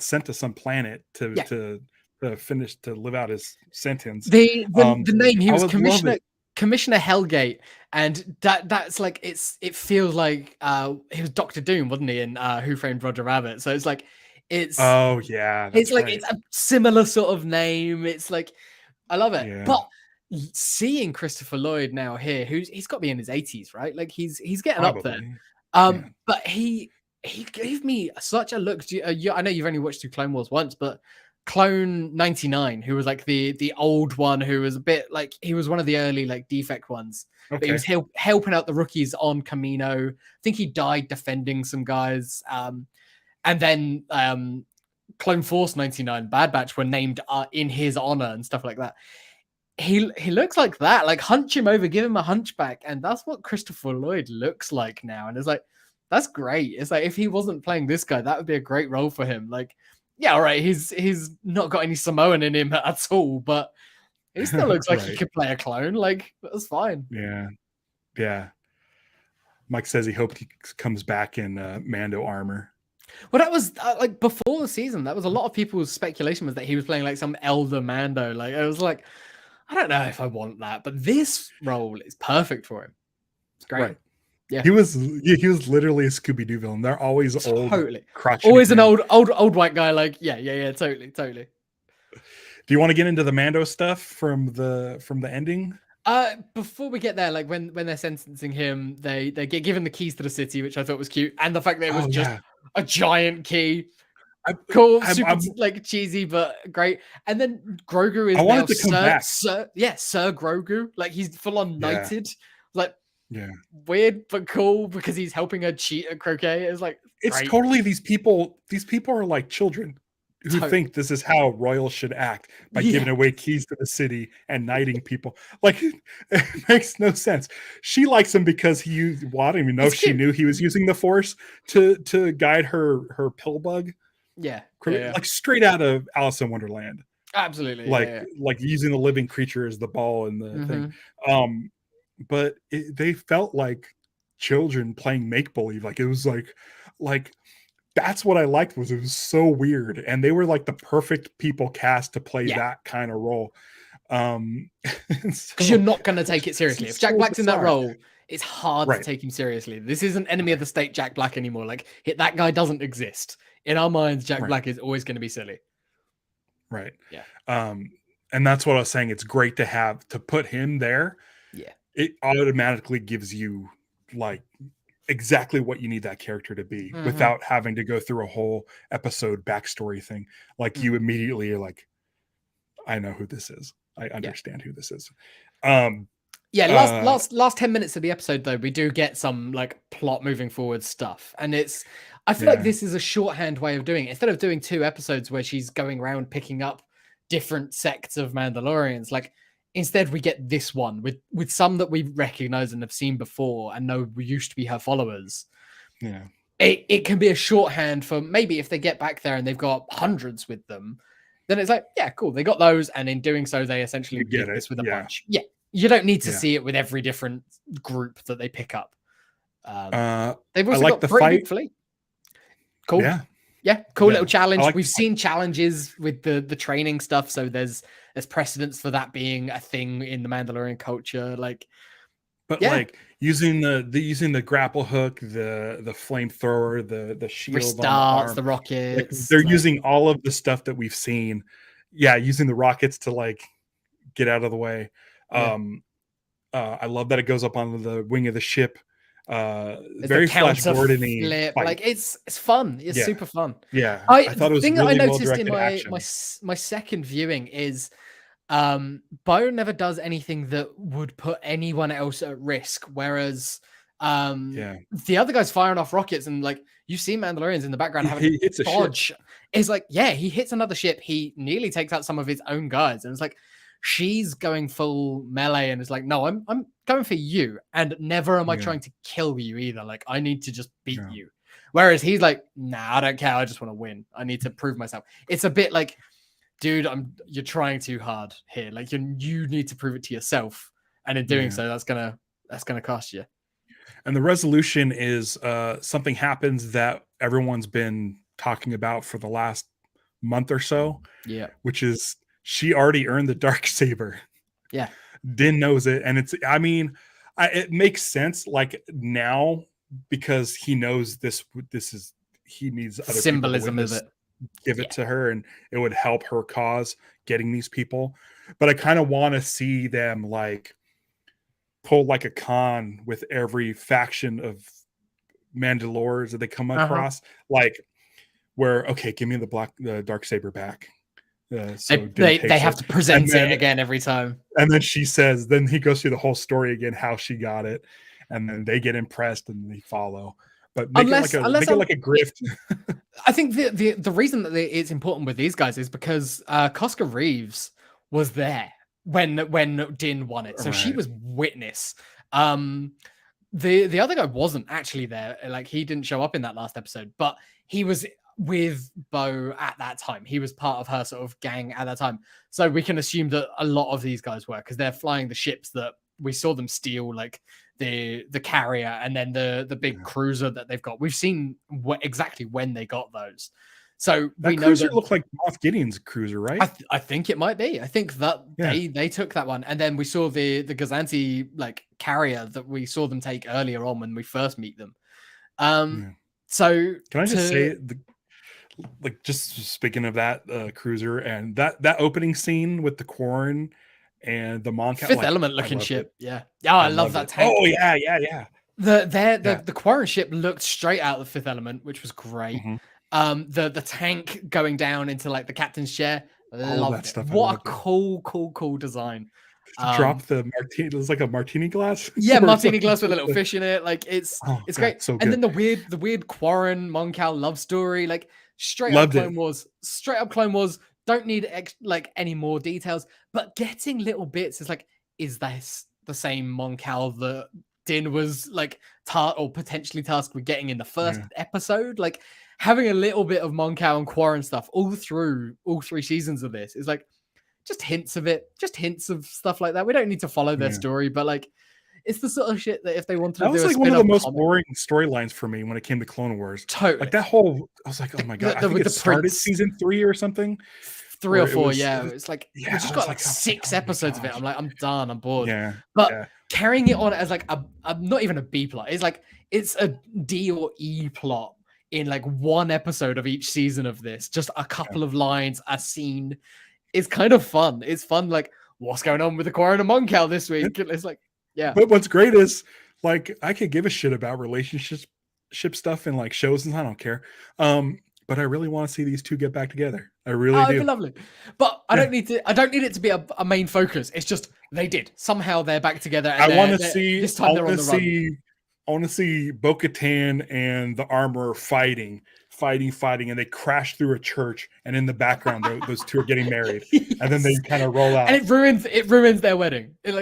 sent to some planet to finish to live out his sentence. The name, he was Commissioner Hellgate, and that's like, it feels like he was Doctor Doom, wasn't he, in Who Framed Roger Rabbit? So it's like, it's like it's a similar sort of name. It's like, I love it. Yeah. But seeing Christopher Lloyd now here, he's got to be in his 80s, right? Like, he's getting Probably. up there. But he gave me such a look. I know you've only watched through Clone Wars once, but Clone 99, who was like the old one, who was a bit like, he was one of the early like defect ones. Okay. But he was helping out the rookies on Camino. I think he died defending some guys. And then Clone Force 99, Bad Batch, were named in his honor and stuff like that. He looks like that. Like, hunch him over, give him a hunchback, and that's what Christopher Lloyd looks like now. And it's like, that's great. It's like, if he wasn't playing this guy, that would be a great role for him. Like, yeah, all right, he's not got any Samoan in him at all, but he still looks like he could play a clone. Like, that's fine. Yeah. Mike says he hoped he comes back in Mando armor. Well, that was like before the season. That was a lot of people's speculation was that he was playing like some elder Mando. Like I was like, I don't know if I want that, but this role is perfect for him. It's great. Right. Yeah. He was literally a Scooby-Doo villain. They're always old, Totally. crotchety Always an men. old white guy. Like, yeah, totally. Do you want to get into the Mando stuff from the ending? Before we get there, like when they're sentencing him, they get given the keys to the city, which I thought was cute, and the fact that it was just a giant key. Cool, super like cheesy, but great. And then Grogu is now Sir Grogu. Like he's full on knighted. Like weird but cool because he's helping her cheat at croquet. It's like it's totally these people are like children who think this is how royals should act by giving away keys to the city and knighting people. Like it makes no sense. She likes him because he used I don't even know if she knew he was using the Force to guide her pill bug. Like straight out of Alice in Wonderland. Absolutely. Like using the living creature as the ball and the thing. But they felt like children playing make-believe. Like it was like that's what I liked was it was so weird. And they were like the perfect people cast to play that kind of role. Because you're not going to take it seriously. If Jack Black's in that role, it's hard to take him seriously. This isn't enemy of the state Jack Black anymore. Like that guy doesn't exist. In our minds, Jack Black is always going to be silly. Right. Yeah. And that's what I was saying. It's great to put him there. Yeah. It automatically gives you like exactly what you need that character to be without having to go through a whole episode backstory thing. Like you immediately are like, I know who this is. I understand who this is. Last 10 minutes of the episode though, we do get some like plot moving forward stuff. And I feel like this is a shorthand way of doing it. Instead of doing 2 episodes where she's going around picking up different sects of Mandalorians, like instead we get this one with some that we recognize and have seen before and know we used to be her followers. Yeah. It can be a shorthand for maybe if they get back there and they've got hundreds with them, then it's like, yeah, cool. They got those. And in doing so, they essentially get this with a bunch. Yeah. You don't need to see it with every different group that they pick up. They've also got the fight. Cool. Yeah. Cool little challenge. We've seen challenges with the training stuff. So there's precedence for that being a thing in the Mandalorian culture. Like, like using the grapple hook, the flamethrower, the shield, restarts, the rockets. They're using all of the stuff that we've seen. Yeah. Using the rockets to like get out of the way. I love that it goes up on the wing of the ship. Very Flash Gordon-y. Like it's fun. It's super fun. Yeah, I thought it was thing really that I noticed in action. my second viewing is Bo never does anything that would put anyone else at risk, whereas the other guy's firing off rockets and like you see Mandalorians in the background having to dodge. It's like he hits another ship, he nearly takes out some of his own guys, and it's like she's going full melee and it's like, no, I'm going for you, and never am I trying to kill you either. Like I need to just beat you. Whereas he's like, nah, I don't care. I just want to win. I need to prove myself. It's a bit like, dude, you're trying too hard here. Like you need to prove it to yourself, and in doing so, that's gonna cost you. And the resolution is something happens that everyone's been talking about for the last month or so. Yeah, which is she already earned the Darksaber. Yeah, Din knows it, and it makes sense like now because he knows this is he needs other symbolism of it. Give it to her, and it would help her cause getting these people. But I kind of want to see them like pull like a con with every faction of Mandalorians that they come across, like where give me the Darksaber back. So they have to present it again every time, and then she says, then he goes through the whole story again, how she got it, and then they get impressed and they follow. But make it like a grift. I think the reason that it's important with these guys is because Cosca Reeves was there when Din won it, so she was witness. The other guy wasn't actually there, like he didn't show up in that last episode, but he was with Bo at that time. He was part of her sort of gang at that time, so we can assume that a lot of these guys were, because they're flying the ships that we saw them steal like the carrier and then the big cruiser that they've got. We've seen exactly when they got those. So that we know cruiser that looked like Moff Gideon's cruiser, right? I think it might be. I think that they took that one, and then we saw the Gazanti like carrier that we saw them take earlier on when we first meet them. So can I just say, like, just speaking of that cruiser and that opening scene with the Quarren and the Moncal, Fifth Element looking ship, I love that tank. Oh yeah. The Quarren ship looked straight out of the Fifth Element, which was great. The tank going down into like the captain's chair, loved that stuff. What a cool design. Drop the martini. It was like a martini glass. Yeah, martini glass with a little fish in it. Like it's great. So and then the weird Quarren Moncal love story. Like straight up Clone Wars. Don't need like any more details, but getting little bits is like, is this the same Moncal that Din was like or potentially tasked with getting in the first episode? Like having a little bit of Moncal and Quarren stuff all through all 3 seasons of this is like just hints of it, just hints of stuff like that. We don't need to follow their story, but like it's the sort of shit that if they wanted to do, was like one of the most boring storylines for me when it came to Clone Wars. Totally, like that whole. I was like, oh my god, I think it started season 3 or something. 3 or 4, it's like we just got like 6 episodes of it. I'm like, I'm done, I'm bored. But carrying it on as like a not even a B plot. It's like it's a D or E plot in like 1 episode of each season of this. Just a couple of lines, a scene. It's kind of fun. It's fun. Like, what's going on with the Quarren and Moncal this week? It's like, But what's great is like I could give a shit about relationship stuff and like shows, and I don't care. But I really want to see these two get back together. I really do. It'd be lovely. But I don't need it to be a main focus. It's just they did. Somehow they're back together. And I want to see. This time they're on the run. I want to see Bo-Katan and the Armorer fighting, and they crash through a church, and in the background, those two are getting married, and then they kind of roll out, and it ruins their wedding. It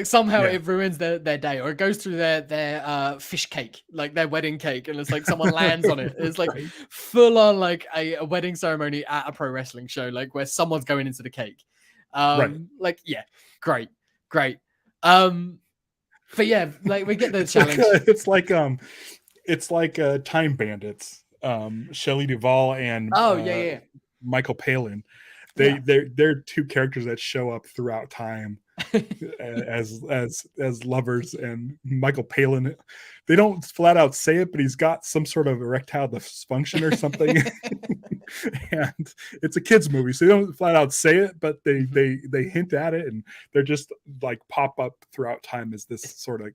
ruins their day, or it goes through their fish cake, like their wedding cake, and it's like someone lands on it. It's like full on like a wedding ceremony at a pro wrestling show, like where someone's going into the cake. Like great. But yeah, like we get the challenge. It's like Time Bandits. Shelley Duvall and Michael Palin. They're 2 characters that show up throughout time as lovers, and Michael Palin, they don't flat out say it, but he's got some sort of erectile dysfunction or something. And it's a kids movie, so they don't flat out say it, but they hint at it, and they're just like pop up throughout time as this sort of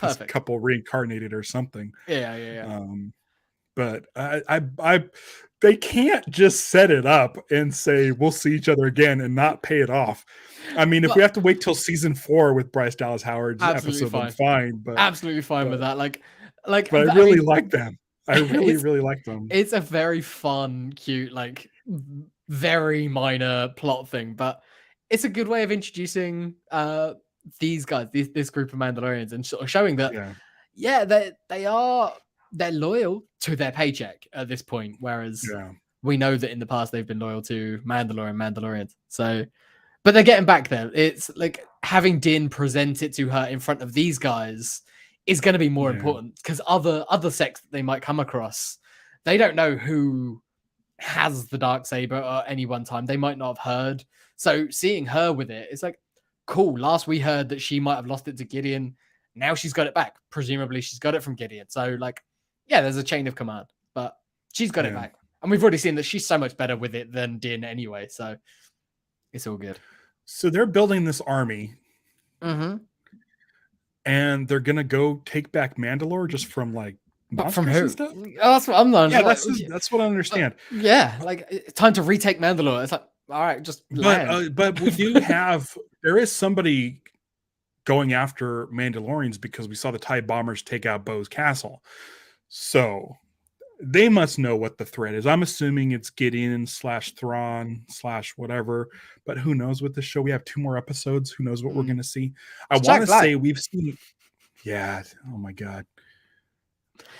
this couple reincarnated or something. But they can't just set it up and say we'll see each other again and not pay it off. I mean, if we have to wait till season 4 with Bryce Dallas Howard's episode, I'm fine. But absolutely fine with that. Like, but I really like them. I really like them. It's a very fun, cute, like very minor plot thing, but it's a good way of introducing these guys, this group of Mandalorians, and sort of showing that they're loyal to their paycheck at this point, whereas we know that in the past they've been loyal to Mandalorians. So, but they're getting back there. It's like having Din present it to her in front of these guys is going to be more important, because other sects that they might come across, they don't know who has the Darksaber at any one time. They might not have heard. So seeing her with it, it's like, cool. Last we heard that she might have lost it to Gideon. Now she's got it back. Presumably she's got it from Gideon. So like, there's a chain of command, but she's got it back. And we've already seen that she's so much better with it than Din anyway. So it's all good. So they're building this army. And they're going to go take back Mandalore just from like monsters from who? And stuff? Oh, that's what I'm not. Yeah, that's what I understand. Like it's time to retake Mandalore. It's like, all right, just but we do have, there is somebody going after Mandalorians, because we saw the TIE bombers take out Bo's castle. So they must know what the threat is. I'm assuming it's Gideon / Thrawn / whatever, but who knows with this show? We have 2 more episodes. Who knows what we're going to see? I want to say we've seen. Yeah. Oh my God.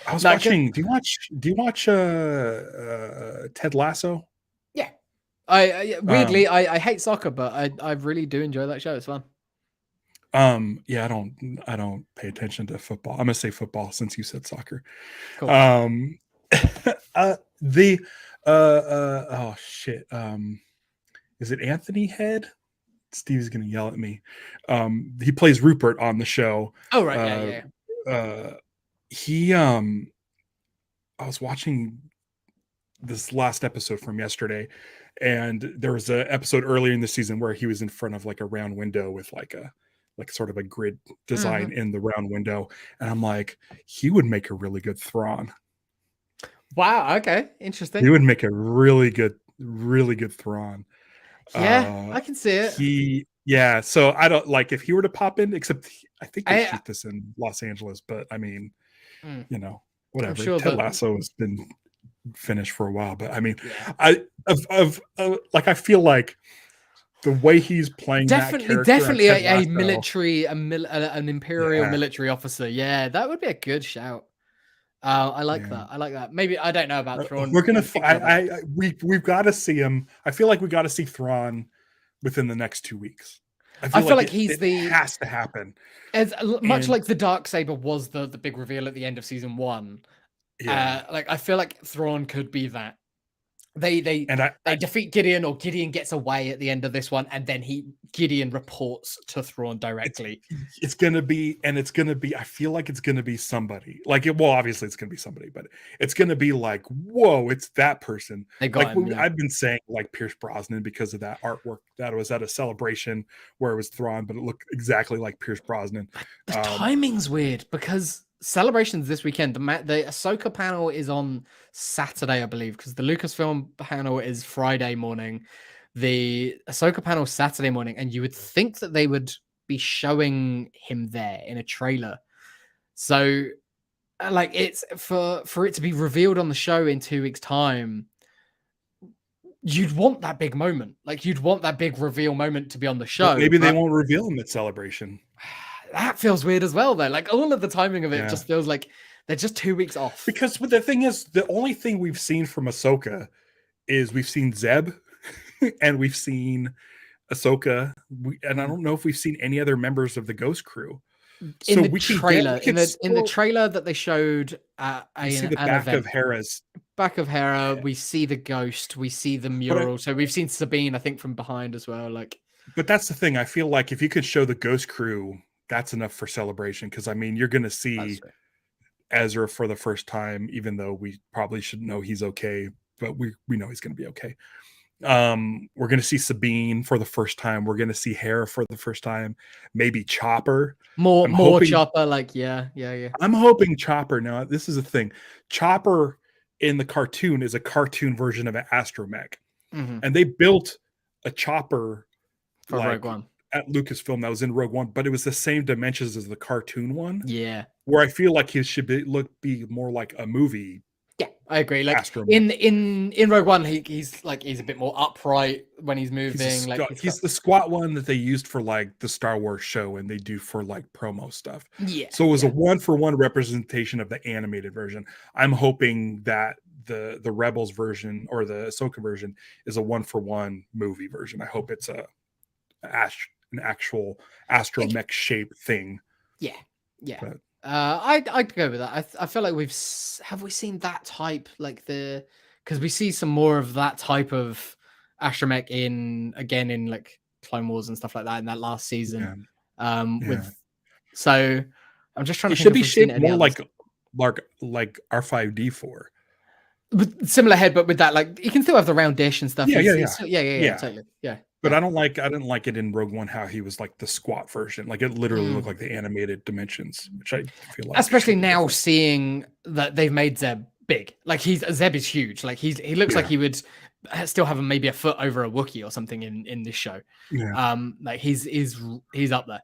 I was watching. Do you watch Ted Lasso? Yeah. I weirdly I hate soccer, but I really do enjoy that show. It's fun. Yeah, I don't pay attention to football. I'm gonna say football since you said soccer. Cool. The oh shit. Is it Anthony Head? Steve's gonna yell at me. He plays Rupert on the show. Oh right, yeah. He I was watching this last episode from yesterday, and there was an episode earlier in the season where he was in front of like a round window with like sort of a grid design in the round window, and I'm like, he would make a really good Thrawn. Wow. Okay. Interesting. He would make a really good Thrawn. Yeah, I can see it. So I don't like if he were to pop in, except I think they shoot this in Los Angeles, but I mean, you know, whatever. Sure Ted Lasso has been finished for a while, but I mean, yeah. I feel like the way he's playing definitely a military, an imperial military officer. Yeah, that would be a good shout. I like that. I like that. Maybe I don't know about Thrawn. We're gonna. We've got to see him. I feel like we got to see Thrawn within the next 2 weeks. I feel like it has to happen. As much like the Darksaber was the big reveal at the end of season 1. Yeah. Like I feel like Thrawn could be that. They defeat Gideon, or Gideon gets away at the end of this one, and then Gideon reports to Thrawn directly. It's gonna be. I feel like it's gonna be somebody. Obviously it's gonna be somebody, but it's gonna be like, whoa, it's that person. I've been saying like Pierce Brosnan because of that artwork that was at a celebration where it was Thrawn, but it looked exactly like Pierce Brosnan. The timing's weird because Celebrations this weekend. The Ahsoka panel is on Saturday, I believe, because the Lucasfilm panel is Friday morning. The Ahsoka panel is Saturday morning, and you would think that they would be showing him there in a trailer. So, like, it's for it to be revealed on the show in 2 weeks' time. You'd want that big moment, like you'd want that big reveal moment to be on the show. But maybe they won't reveal him at Celebration. That feels weird as well, though. Like all of the timing of it just feels like they're just 2 weeks off. Because the thing is, the only thing we've seen from Ahsoka is we've seen Zeb and we've seen Ahsoka, and I don't know if we've seen any other members of the Ghost Crew. In the trailer, in the trailer that they showed at the back of Hera's. Back of Hera, we see the ghost, we see the mural. So we've seen Sabine, I think, from behind as well. Like, but that's the thing. I feel like if you could show the Ghost Crew, that's enough for Celebration. Because I mean, you're going to see Ezra for the first time, even though we probably should know he's okay, but we know he's going to be okay. We're going to see Sabine for the first time. We're going to see Hera for the first time. Maybe Chopper. More Chopper. Like, yeah. I'm hoping Chopper. Now, this is a thing. Chopper in the cartoon is a cartoon version of an astromech, and they built a chopper for Rogue One at Lucasfilm that was in Rogue One, but it was the same dimensions as the cartoon one. Yeah, where I feel like he should be more like a movie. Yeah, I agree. Like in Rogue One, he's a bit more upright when he's moving. He's the squat one that they used for like the Star Wars show, and they do for like promo stuff. Yeah. So it was a 1-for-1 representation of the animated version. I'm hoping that the Rebels version or the Ahsoka version is a 1-for-1 movie version. I hope it's an actual astromech shaped thing. Yeah. But, I'd go with that. I feel like we seen that type, like because we see some more of that type of astromech in like Clone Wars and stuff like that in that last season. So I'm just trying to. It should be shaped more like R5D4. With similar head, but with that, like you can still have the round dish and stuff. Yeah, totally. Yeah. But I didn't like it in Rogue One how he was like the squat version. Like it literally looked like the animated dimensions, which I feel like, especially now seeing that they've made Zeb big. Like Zeb is huge. Like he looks like he would still have maybe a foot over a Wookiee or something in this show. Yeah. Like he's up there.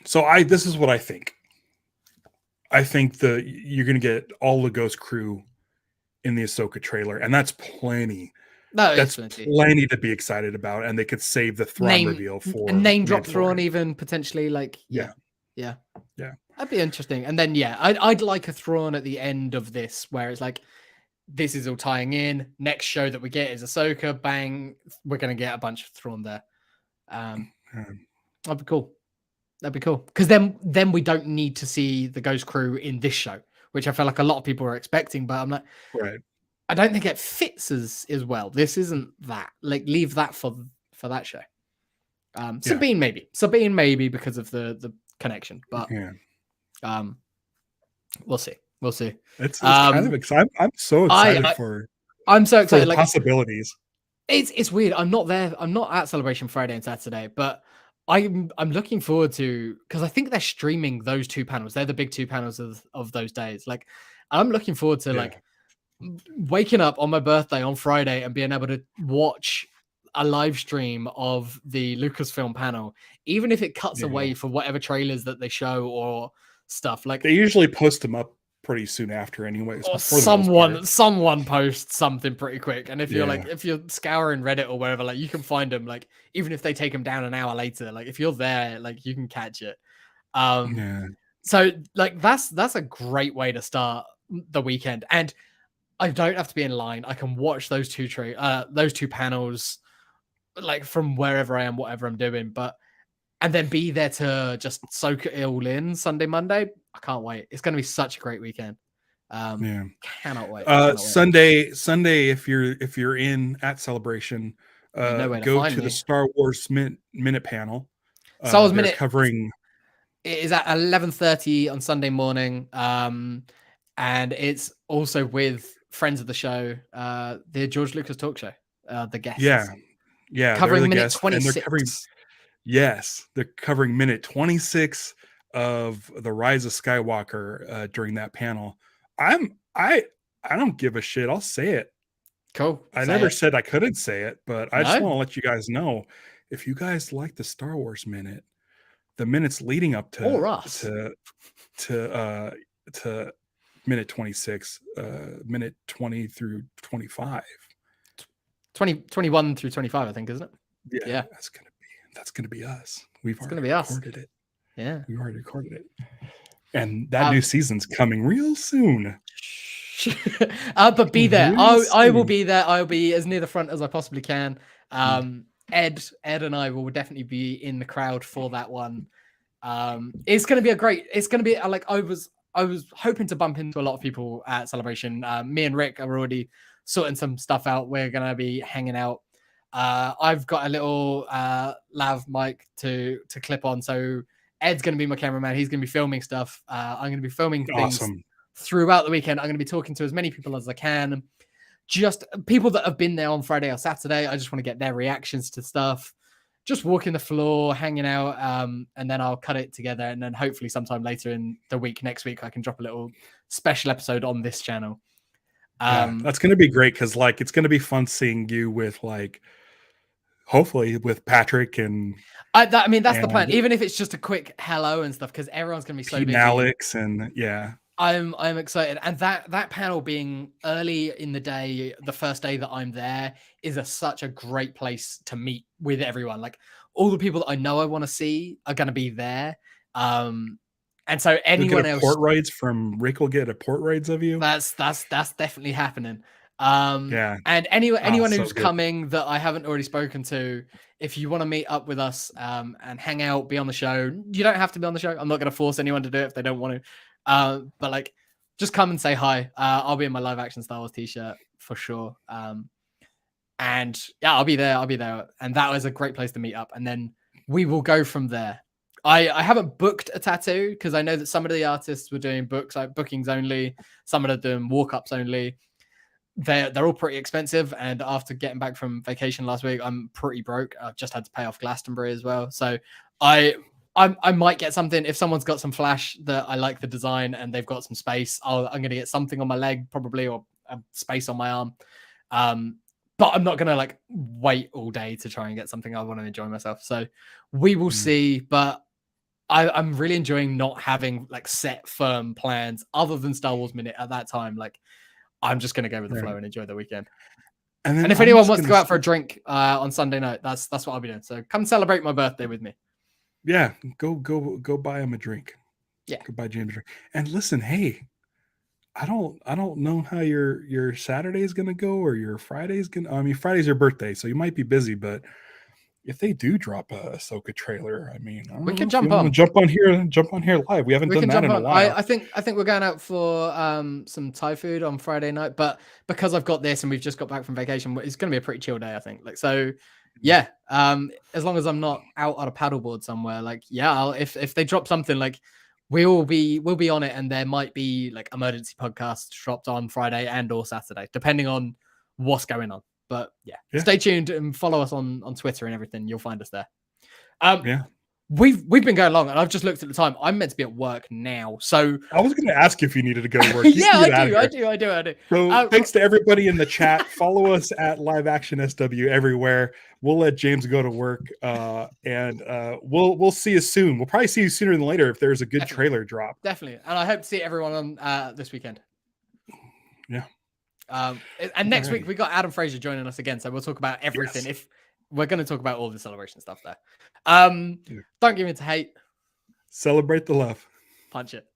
So this is what I think. I think you're gonna get all the Ghost Crew in the Ahsoka trailer, and that's plenty. No, that's plenty to be excited about, and they could save the Thrawn reveal for name drop Thrawn even potentially. Like, yeah, that'd be interesting. And then I'd like a Thrawn at the end of this, where it's like this is all tying in. Next show that we get is Ahsoka. Bang, we're gonna get a bunch of Thrawn there. That'd be cool. That'd be cool. Because then we don't need to see the Ghost Crew in this show, which I feel like a lot of people are expecting. But I'm like, Right. I don't think it fits as well. This isn't that. Like, leave that for that show. Sabine maybe because of the connection, but we'll see. It's kind of exciting. I'm so excited I'm so excited. For the possibilities. It's weird. I'm not there. I'm not at Celebration Friday and Saturday, but I'm looking forward to, because I think they're streaming those 2 panels. They're the big 2 panels of those days. Like, I'm looking forward to like waking up on my birthday on Friday and being able to watch a live stream of the Lucasfilm panel, even if it cuts away for whatever trailers that they show or stuff. Like, they usually post them up pretty soon after anyways. Or someone posts something pretty quick. And if you're scouring Reddit or wherever, like, you can find them, like, even if they take them down an hour later, like, if you're there, like, you can catch it. So like, that's a great way to start the weekend. And I don't have to be in line. I can watch those two panels, like, from wherever I am, whatever I'm doing, and then be there to just soak it all in Sunday, Monday. I can't wait. It's going to be such a great weekend. Cannot wait. Sunday, if you're in at Celebration, go to the Star Wars minute panel. Star Wars minute covering. It is at 11:30 on Sunday morning, and it's also with friends of the show, the George Lucas Talk Show, the guests. Yeah, covering minute 26. They're covering minute 26 of the Rise of Skywalker during that panel. I don't give a shit. I'll say it. Cool. I never said I couldn't say it, but I just want to let you guys know, if you guys like the Star Wars minute, the minutes leading up to minute 26, minute 20 through 25. 21 through 25, I think, isn't it? Yeah. That's gonna be us. We've already recorded it. Yeah, we already recorded it, and that new season's coming real soon. But be there. I will be there. I'll be as near the front as I possibly can. Ed and I will definitely be in the crowd for that one. It's going to be it's going to be like, I was hoping to bump into a lot of people at Celebration. Me and Rick are already sorting some stuff out. We're going to be hanging out. I've got a little lav mic to clip on, so Ed's going to be my cameraman. He's going to be filming stuff. I'm going to be filming things throughout the weekend. I'm going to be talking to as many people as I can, just people that have been there on Friday or Saturday. I just want to get their reactions to stuff, just walking the floor, hanging out, and then I'll cut it together, and then hopefully sometime later in the week, next week, I can drop a little special episode on this channel. That's going to be great, because like, it's going to be fun seeing you with, like, hopefully with Patrick and that's the plan, even if it's just a quick hello and stuff, because everyone's going to be so busy. Alex and I'm excited, and that panel being early in the day, the first day that I'm there, is such a great place to meet with everyone. Like, all the people that I know I want to see are going to be there. And so anyone else, port from Rick will get a port rides of you. That's definitely happening. And anyone who's coming that I haven't already spoken to, if you want to meet up with us and hang out, be on the show, you don't have to be on the show. I'm not going to force anyone to do it if they don't want to. But like, just come and say hi. I'll be in my live action Star Wars t-shirt for sure. And yeah, I'll be there. And that was a great place to meet up. And then we will go from there. I haven't booked a tattoo, because I know that some of the artists were doing bookings only. Some of them doing walk-ups only. They're all pretty expensive, and after getting back from vacation last week, I'm pretty broke. I've just had to pay off Glastonbury as well, so I might get something if someone's got some flash that I like the design and they've got some space. I'm going to get something on my leg probably, or a space on my arm. But I'm not going to like wait all day to try and get something. I want to enjoy myself, so we will see. But I'm really enjoying not having like set firm plans other than Star Wars Minute at that time. Like, I'm just going to go with the flow and enjoy the weekend. And if anyone wants to go out for a drink on Sunday night, that's what I'll be doing. So come celebrate my birthday with me. Yeah, go buy him a drink. Yeah, go buy James a drink. And listen, hey, I don't know how your Saturday is going to go, or your Friday's going to. I mean, Friday's your birthday, so you might be busy, but if they do drop a Ahsoka trailer, I mean, I We don't can know if jump we wanna on. jump on here live. We haven't We done can that jump in a on. while. I think we're going out for some Thai food on Friday night, but because I've got this and we've just got back from vacation, it's going to be a pretty chill day, I think. Like, so yeah, as long as I'm not out on a paddleboard somewhere, like, yeah, if they drop something, like, we'll be on it, and there might be like emergency podcasts dropped on Friday and or Saturday, depending on what's going on. But yeah, stay tuned and follow us on Twitter and everything. You'll find us there. Yeah. We've been going long, and I've just looked at the time. I'm meant to be at work now, so I was going to ask if you needed to go to work. yeah, I do. So thanks to everybody in the chat. Follow us at Live Action SW everywhere. We'll let James go to work, and we'll see you soon. We'll probably see you sooner than later if there's a good trailer drop. Definitely, and I hope to see everyone on this weekend. Yeah. And next week we got Adam Fraser joining us again, so we'll talk about everything. Yes. If we're going to talk about all the celebration stuff there. Don't give in to hate. Celebrate the love. Punch it.